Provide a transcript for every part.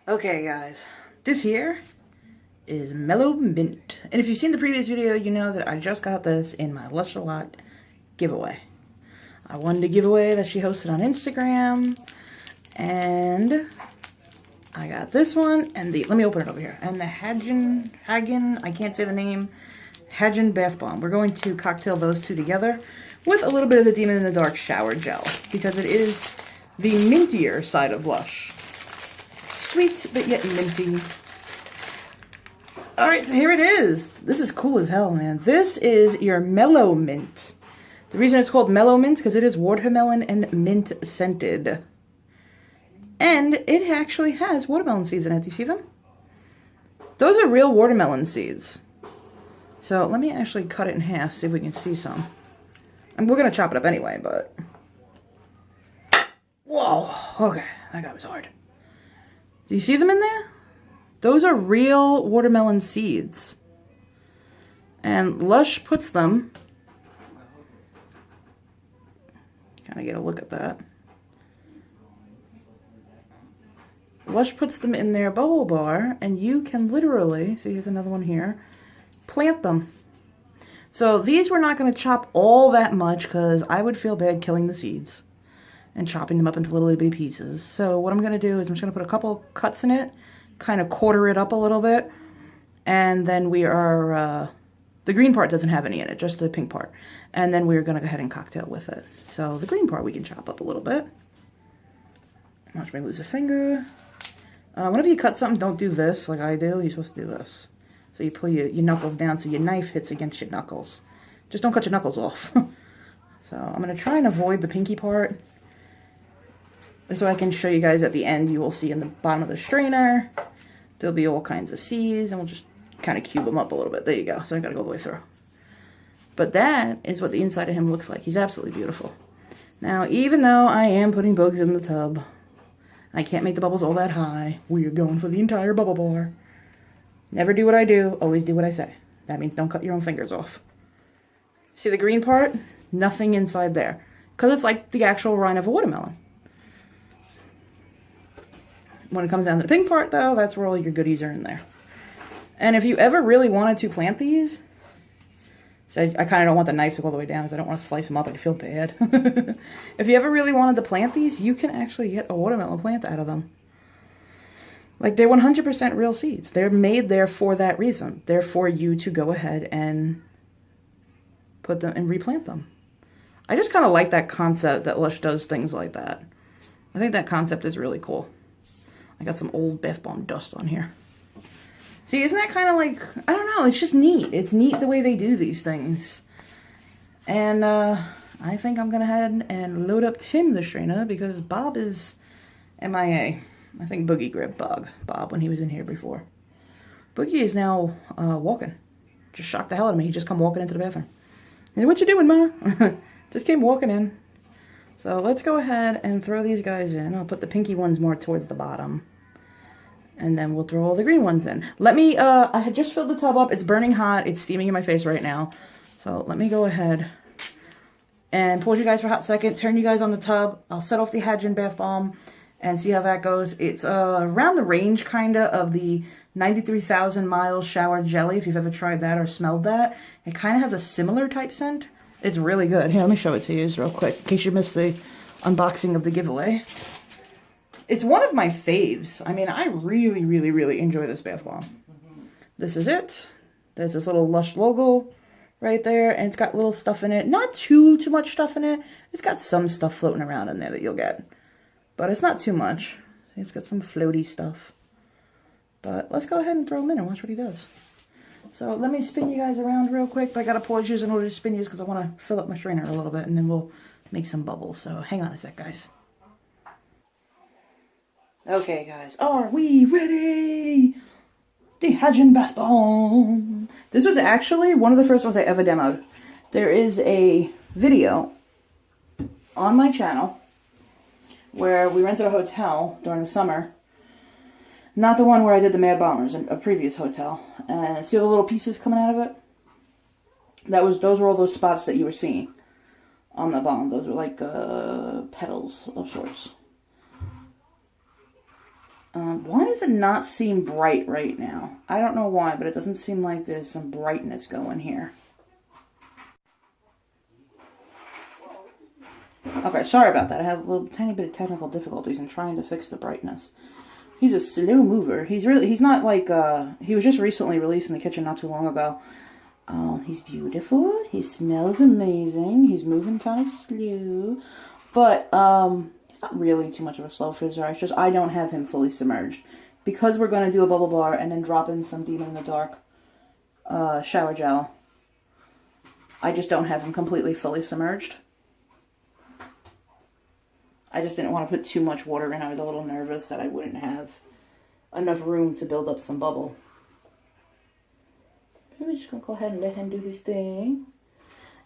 Okay guys, this here is Mellow Mint. And if you've seen the previous video, you know that I just got this in my Lush a Lot giveaway. I won the giveaway that she hosted on Instagram. And I got this one and let me open it over here. And the Hagen, I can't say the name, Hagen Bath Bomb. We're going to cocktail those two together with a little bit of the Demon in the Dark shower gel, because it is the mintier side of Lush. Sweet, but yet minty. Alright, so here it is. This is cool as hell, man. This is your Mellow Mint. The reason it's called Mellow Mint is because it is watermelon and mint scented. And it actually has watermelon seeds in it. Do you see them? Those are real watermelon seeds. So let me actually cut it in half, see if we can see some. And we're going to chop it up anyway, but... Whoa, okay, that guy was hard. Do you see them in there? Those are real watermelon seeds. And Lush puts them... Kind of get a look at that. Lush puts them in their bubble bar, and you can literally, see here's another one here, plant them. So these we're not going to chop all that much, because I would feel bad killing the seeds and chopping them up into little bitty pieces. So what I'm going to do is I'm just going to put a couple cuts in it, kind of quarter it up a little bit, and then we are, the green part doesn't have any in it, just the pink part. And then we're going to go ahead and cocktail with it. So the green part we can chop up a little bit. Watch me lose a finger. Whenever you cut something, don't do this like I do. You're supposed to do this. So you pull your knuckles down so your knife hits against your knuckles. Just don't cut your knuckles off. So I'm going to try and avoid the pinky part, so I can show you guys at the end. You will see in the bottom of the strainer, there'll be all kinds of seeds, and we'll just kind of cube them up a little bit. There you go. So I got to go all the way through. But that is what the inside of him looks like. He's absolutely beautiful. Now, even though I am putting bugs in the tub, I can't make the bubbles all that high. We are going for the entire bubble bar. Never do what I do, always do what I say. That means don't cut your own fingers off. See the green part? Nothing inside there, because it's like the actual rind of a watermelon. When it comes down to the pink part, though, that's where all your goodies are in there. And if you ever really wanted to plant these, so I kind of don't want the knife to go all the way down, because I don't want to slice them up. I feel bad. If you ever really wanted to plant these, you can actually get a watermelon plant out of them. Like, they're 100% real seeds. They're made there for that reason. They're for you to go ahead and put them and replant them. I just kind of like that concept that Lush does things like that. I think that concept is really cool. I got some old bath bomb dust on here. See, isn't that kind of like, I don't know, it's just neat. It's neat the way they do these things. And I think I'm going to head and load up Tim the strainer, because Bob is MIA. I think Boogie grabbed Bob when he was in here before. Boogie is now walking. Just shocked the hell out of me. He just come walking into the bathroom. Hey, what you doing, Ma? Just came walking in. So let's go ahead and throw these guys in. I'll put the pinky ones more towards the bottom. And then we'll throw all the green ones in. Let me, I had just filled the tub up. It's burning hot. It's steaming in my face right now. So let me go ahead and pause you guys for a hot second. Turn you guys on the tub. I'll set off the Hagen Bath Bomb and see how that goes. It's around the range, kind of the 93,000 miles shower jelly, if you've ever tried that or smelled that. It kind of has a similar type scent. It's really good. Here, let me show it to you real quick, in case you missed the unboxing of the giveaway. It's one of my faves. I mean, I really, really, really enjoy this bath bomb. This is it. There's this little Lush logo right there, and it's got little stuff in it. Not too much stuff in it. It's got some stuff floating around in there that you'll get. But it's not too much. It's got some floaty stuff. But let's go ahead and throw him in and watch what he does. So let me spin you guys around real quick. But I got to pause you in order to spin you, because I want to fill up my strainer a little bit, and then we'll make some bubbles. So hang on a sec, guys. Okay, guys. Are we ready? The Hagen Bath Bomb. This was actually one of the first ones I ever demoed. There is a video on my channel where we rented a hotel during the summer. Not the one where I did the Mad Bombers, a previous hotel. And see the little pieces coming out of it? Those were all those spots that you were seeing on the bomb. Those were like petals of sorts. Why does it not seem bright right now? I don't know why, but it doesn't seem like there's some brightness going here. Okay, sorry about that. I had a little tiny bit of technical difficulties in trying to fix the brightness. He's a slow mover. He's not like, he was just recently released in the kitchen not too long ago. He's beautiful. He smells amazing. He's moving kind of slow. But, he's not really too much of a slow fizzer. It's just I don't have him fully submerged. Because we're going to do a bubble bar and then drop in some Demon in the Dark shower gel, I just don't have him completely fully submerged. I just didn't want to put too much water in. I was a little nervous that I wouldn't have enough room to build up some bubble. We're just going to go ahead and let him do his thing.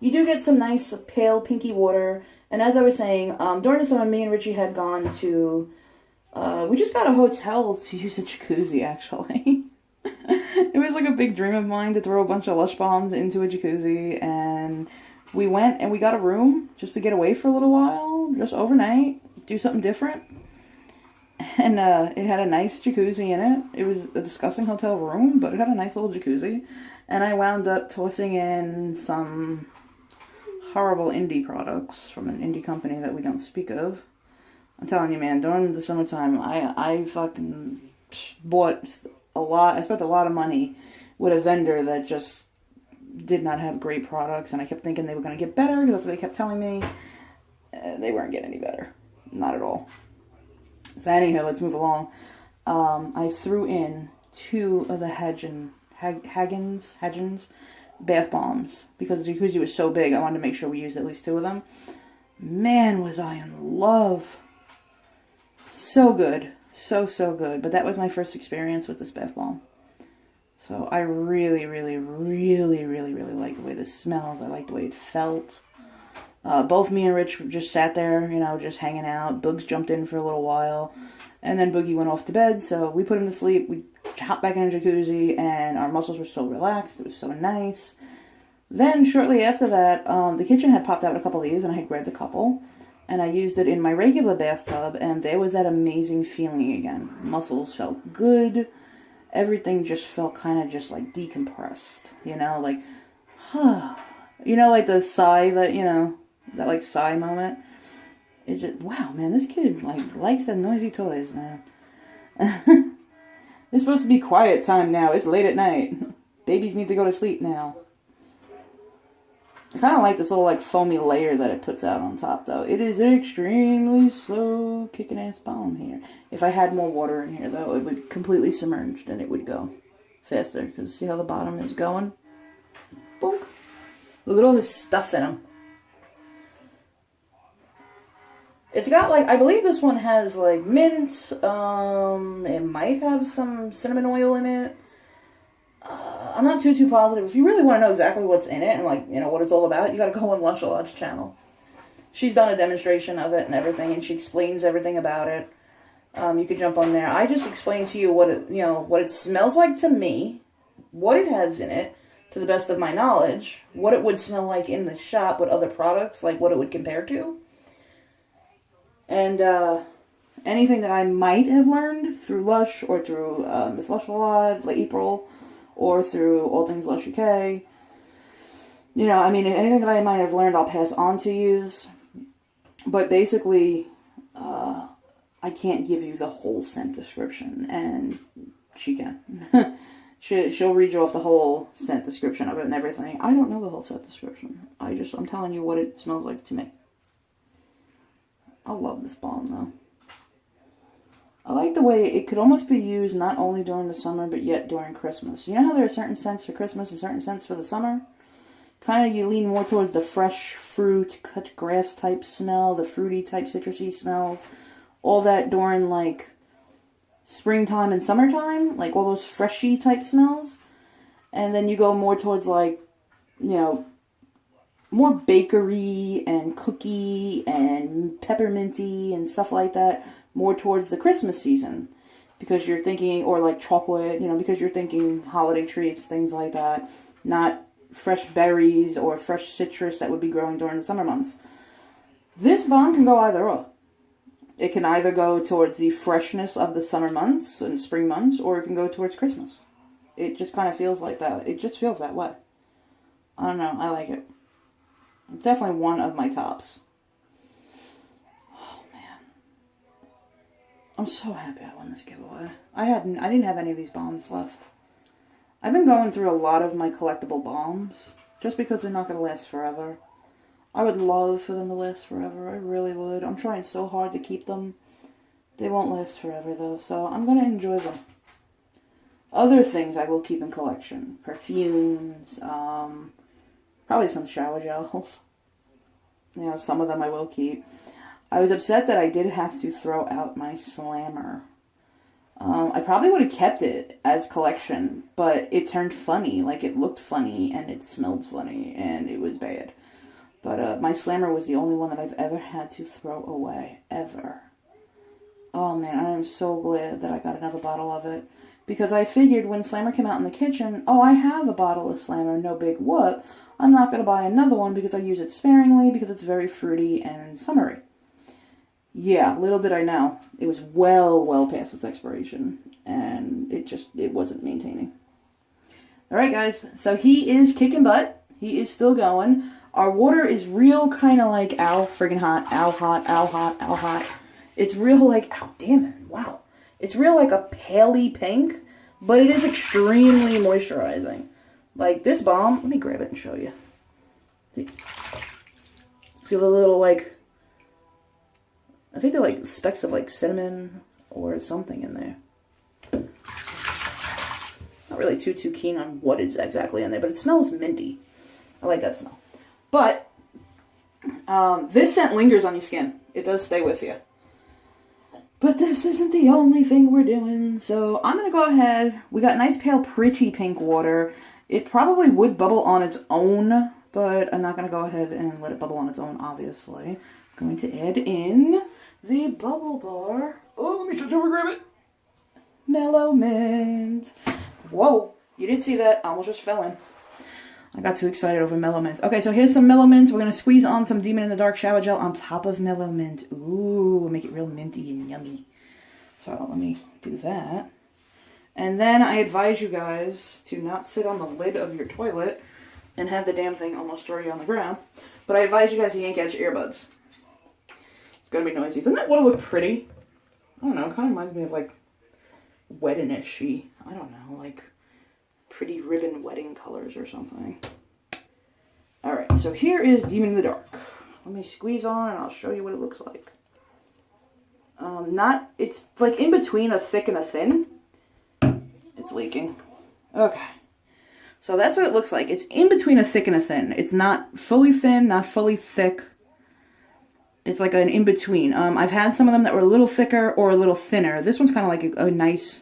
You do get some nice pale pinky water. And as I was saying, during the summer, me and Richie had gone to, we just got a hotel to use a jacuzzi, actually. It was like a big dream of mine to throw a bunch of Lush bombs into a jacuzzi. And we went and we got a room just to get away for a little while, just overnight, do something different. And it had a nice jacuzzi in it. It was a disgusting hotel room, but it had a nice little jacuzzi. And I wound up tossing in some horrible indie products from an indie company that we don't speak of. I'm telling you, man, during the summertime, I fucking bought a lot. I spent a lot of money with a vendor that just did not have great products, and I kept thinking they were going to get better because that's what they kept telling me. They weren't getting any better. Not at all. So anyhow, let's move along. I threw in 2 of the Hagens bath bombs because the jacuzzi was so big. I wanted to make sure we used at least 2 of them. Man, was I in love. So good. So good. But that was my first experience with this bath bomb. So I really like the way this smells. I like the way it felt. Both me and Rich just sat there, you know, just hanging out. Boogs jumped in for a little while. And then Boogie went off to bed, so we put him to sleep. We hopped back in the jacuzzi, and our muscles were so relaxed. It was so nice. Then, shortly after that, the kitchen had popped out a couple of these, and I had grabbed a couple. And I used it in my regular bathtub, and there was that amazing feeling again. Muscles felt good. Everything just felt kind of just like decompressed, you know, like, you know, like the sigh that, you know, that like sigh moment. It's just, wow, man, this kid like likes the noisy toys, man. It's supposed to be quiet time now. It's late at night. Babies need to go to sleep now. I kind of like this little like foamy layer that it puts out on top, though. It is an extremely slow kicking ass bomb here. If I had more water in here, though, it would completely submerged and it would go faster. Because see how the bottom is going? Boink. Look at all this stuff in them. It's got like, I believe this one has like mint. It might have some cinnamon oil in it. I'm not too positive. If you really want to know exactly what's in it and like, you know, what it's all about, you gotta go on Lush Lodge channel. She's done a demonstration of it and everything, and she explains everything about it. You could jump on there. I just explained to you what it, you know, what it smells like to me, what it has in it, to the best of my knowledge, what it would smell like in the shop with other products, like what it would compare to. And, anything that I might have learned through Lush or through Miss Lush Live, like April, or through All Things Lush UK. You know, I mean, anything that I might have learned, I'll pass on to use. But basically, I can't give you the whole scent description, and she can. She'll read you off the whole scent description of it and everything. I don't know the whole scent description. I'm telling you what it smells like to me. I love this balm, though. I like the way it could almost be used not only during the summer, but yet during Christmas. You know how there are certain scents for Christmas and certain scents for the summer? Kind of you lean more towards the fresh fruit, cut grass type smell, the fruity type citrusy smells. All that during like springtime and summertime, like all those freshy type smells. And then you go more towards like, you know, more bakery and cookie and pepperminty and stuff like that. More towards the Christmas season, because you're thinking, or like chocolate, you know, because you're thinking holiday treats, things like that, not fresh berries or fresh citrus that would be growing during the summer months. This bomb can go either or. It can either go towards the freshness of the summer months and spring months, or it can go towards Christmas. It just kind of feels like that. It just feels that way. I don't know. I like it. It's definitely one of my tops. Oh, man. I'm so happy I won this giveaway. I didn't have any of these bombs left. I've been going through a lot of my collectible bombs, just because they're not going to last forever. I would love for them to last forever. I really would. I'm trying so hard to keep them. They won't last forever, though, so I'm going to enjoy them. Other things I will keep in collection. Perfumes, probably some shower gels. You know, some of them I will keep. I was upset that I did have to throw out my slammer. I probably would have kept it as collection, but it turned funny. Like, it looked funny, and it smelled funny, and it was bad. But my slammer was the only one that I've ever had to throw away. Ever. Oh, man, I am so glad that I got another bottle of it. Because I figured when Slammer came out in the kitchen, oh, I have a bottle of Slammer, no big whoop. I'm not going to buy another one because I use it sparingly because it's very fruity and summery. Yeah, little did I know. It was well past its expiration. And it wasn't maintaining. Alright, guys. So he is kicking butt. He is still going. Our water is real kind of like, ow, friggin' hot, ow, hot, ow, hot, ow, hot. It's real like, ow, damn it, wow. It's real like a paley pink, but it is extremely moisturizing. Like this bomb, let me grab it and show you. See the little like, I think they're like specks of like cinnamon or something in there. Not really too keen on what is exactly in there, but it smells minty. I like that smell. But this scent lingers on your skin. It does stay with you. But this isn't the only thing we're doing, so I'm going to go ahead. We got nice pale pretty pink water. It probably would bubble on its own, but I'm not going to go ahead and let it bubble on its own, obviously. I'm going to add in the bubble bar. Oh, let me switch over, grab it. Mellow Mint. Whoa, you didn't see that. I almost just fell in. I got too excited over Mellow Mint. Okay, so here's some Mellow Mint. We're going to squeeze on some Demon in the Dark shower gel on top of Mellow Mint. Ooh, make it real minty and yummy. So let me do that. And then I advise you guys to not sit on the lid of your toilet and have the damn thing almost already on the ground. But I advise you guys to yank out your earbuds. It's going to be noisy. Doesn't that water look pretty? I don't know. It kind of reminds me of like wedding-ishy. I don't know, like pretty ribbon wedding colors or something. Alright, so here is Demon in the Dark. Let me squeeze on and I'll show you what it looks like. It's like in between a thick and a thin. It's leaking. Okay. So that's what it looks like. It's in between a thick and a thin. It's not fully thin, not fully thick. It's like an in-between. I've had some of them that were a little thicker or a little thinner. This one's kind of like a nice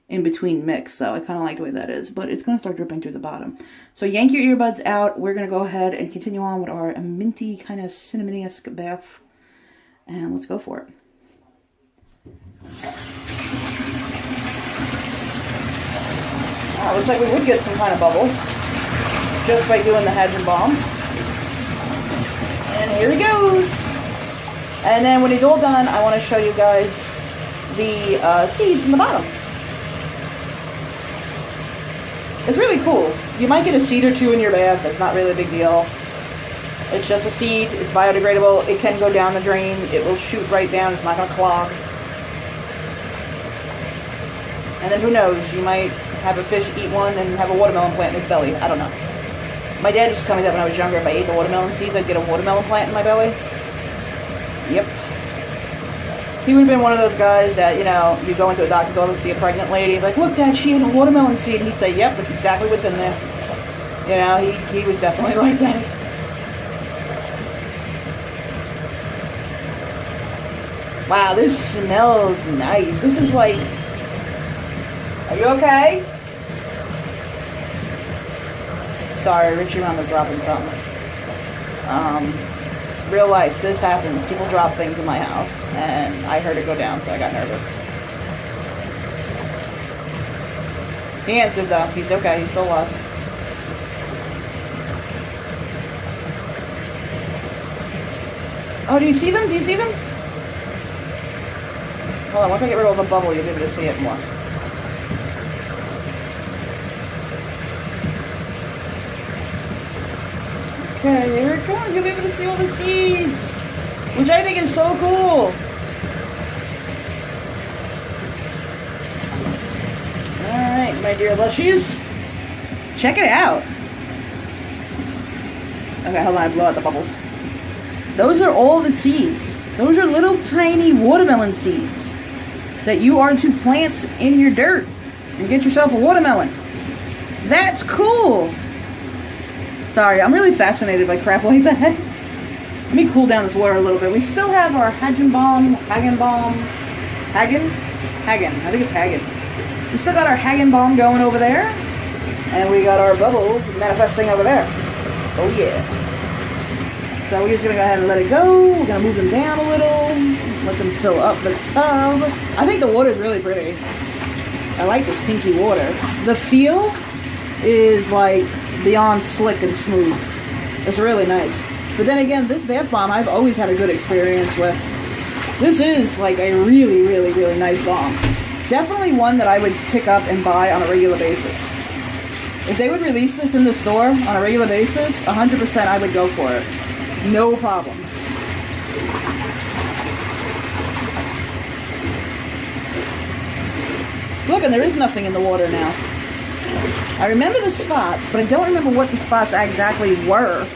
in-between mix, so I kind of like the way that is, but it's going to start dripping through the bottom. So yank your earbuds out. We're going to go ahead and continue on with our minty kind of cinnamon-esque bath, and let's go for it. Looks like we would get some kind of bubbles just by doing the hedge and bomb. And here he goes. And then when he's all done, I want to show you guys the seeds in the bottom. It's really cool. You might get a seed or two in your bath. It's not really a big deal. It's just a seed. It's biodegradable. It can go down the drain. It will shoot right down. It's not going to clog. And then who knows? You might have a fish eat one and have a watermelon plant in its belly. I don't know. My dad used to tell me that when I was younger. If I ate the watermelon seeds, I'd get a watermelon plant in my belly. Yep. He would have been one of those guys that, you know, you go into a doctor's office, see a pregnant lady, like, look, Dad, she ate a watermelon seed. And he'd say, yep, that's exactly what's in there. You know, he was definitely like that. Wow, this smells nice. This is like... Are you okay? Sorry, Richie wound up dropping something. Real life, this happens. People drop things in my house, and I heard it go down, so I got nervous. He answered, though. He's okay. He's still alive. Oh, do you see them? Do you see them? Hold on, once I get rid of the bubble, you'll be able to see it more. Okay, here it comes. You'll be able to see all the seeds, which I think is so cool. Alright, my dear Lushies. Check it out. Okay, hold on, I blow out the bubbles. Those are all the seeds. Those are little tiny watermelon seeds that you are to plant in your dirt and get yourself a watermelon. That's cool. Sorry, I'm really fascinated by crap like that. Let me cool down this water a little bit. We still have our Hagen, I think it's Hagen. We still got our Hagen bomb going over there. And we got our bubbles manifesting over there. Oh yeah. So we're just gonna go ahead and let it go. We're gonna move them down a little. Let them fill up the tub. I think the water is really pretty. I like this pinky water. The feel is like beyond slick and smooth. It's really nice. But then again, this bath bomb I've always had a good experience with. This is like a really, really, really nice bomb. Definitely one that I would pick up and buy on a regular basis. If they would release this in the store on a regular basis, 100% I would go for it. No problems. Look, and there is nothing in the water now. I remember the spots, but I don't remember what the spots exactly were.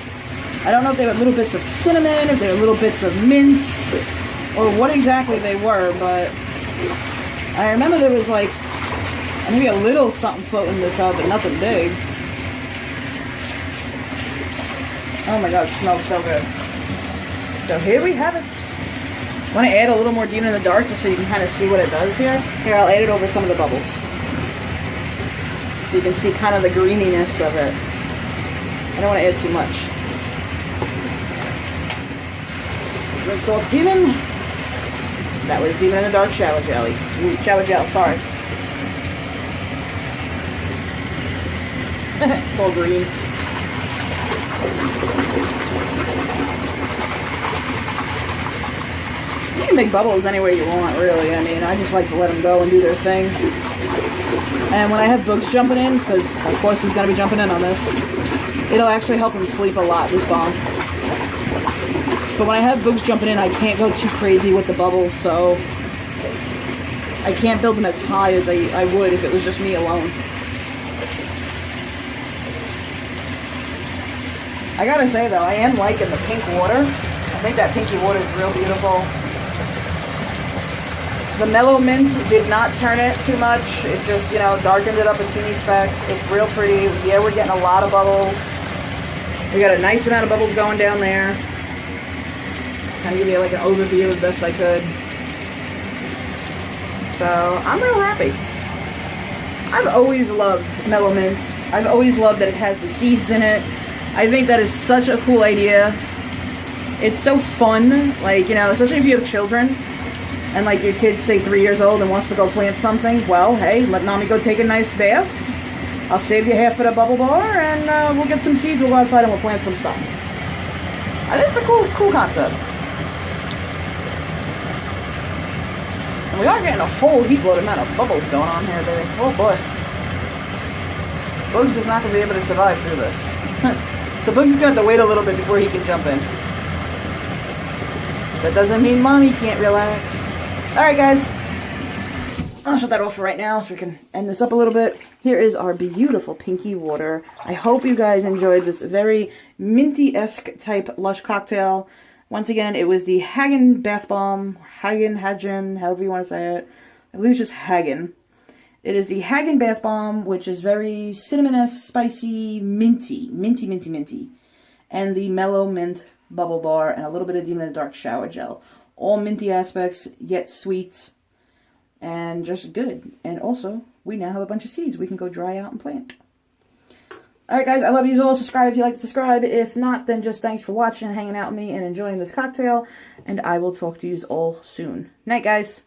I don't know if they were little bits of cinnamon, if they were little bits of mints, or what exactly they were, but I remember there was like maybe a little something floating in the tub, but nothing big. Oh my god, it smells so good. So here we have it. I want to add a little more Dean in the Dark just so you can kind of see what it does here. Here, I'll add it over some of the bubbles. So you can see kind of the greeniness of it. I don't want to add too much. Rinse off Demon. That was Demon in the Dark shower jelly. Ooh, shower gel, sorry. It's all green. You can make bubbles any way you want, really. I mean, I just like to let them go and do their thing. And when I have Boogs jumping in, because of course he's going to be jumping in on this, it'll actually help him sleep a lot, this bomb. But when I have Boogs jumping in, I can't go too crazy with the bubbles, so I can't build them as high as I would if it was just me alone. I gotta say though, I am liking the pink water. I think that pinky water is real beautiful. The mellow mint did not turn it too much. It just, you know, darkened it up a teeny speck. It's real pretty. Yeah, we're getting a lot of bubbles. We got a nice amount of bubbles going down there. Kind of give you like an overview as best I could. So, I'm real happy. I've always loved mellow mint. I've always loved that it has the seeds in it. I think that is such a cool idea. It's so fun, like, you know, especially if you have children and like your kid's say 3 years old and wants to go plant something. Well, hey, let mommy go take a nice bath. I'll save you half of the bubble bar and we'll get some seeds, we'll go outside and we'll plant some stuff. I think it's a cool concept. And we are getting a whole heap load amount of bubbles going on here, baby. Oh boy. Boogs is not going to be able to survive through this. So Boogs is going to have to wait a little bit before he can jump in. That doesn't mean mommy can't relax. Alright guys, I'll shut that off for right now so we can end this up a little bit. Here is our beautiful pinky water. I hope you guys enjoyed this very minty-esque type Lush cocktail. Once again, it was the Hagen Bath Bomb, Hagen, however you want to say it. I believe it's just Hagen. It is the Hagen Bath Bomb, which is very cinnamon-esque, spicy, minty. And the mellow mint bubble bar and a little bit of Demon in the Dark shower gel. All minty aspects, yet sweet, and just good. And also, we now have a bunch of seeds we can go dry out and plant. Alright guys, I love you all. Subscribe if you like to subscribe. If not, then just thanks for watching and hanging out with me and enjoying this cocktail. And I will talk to you all soon. Night guys.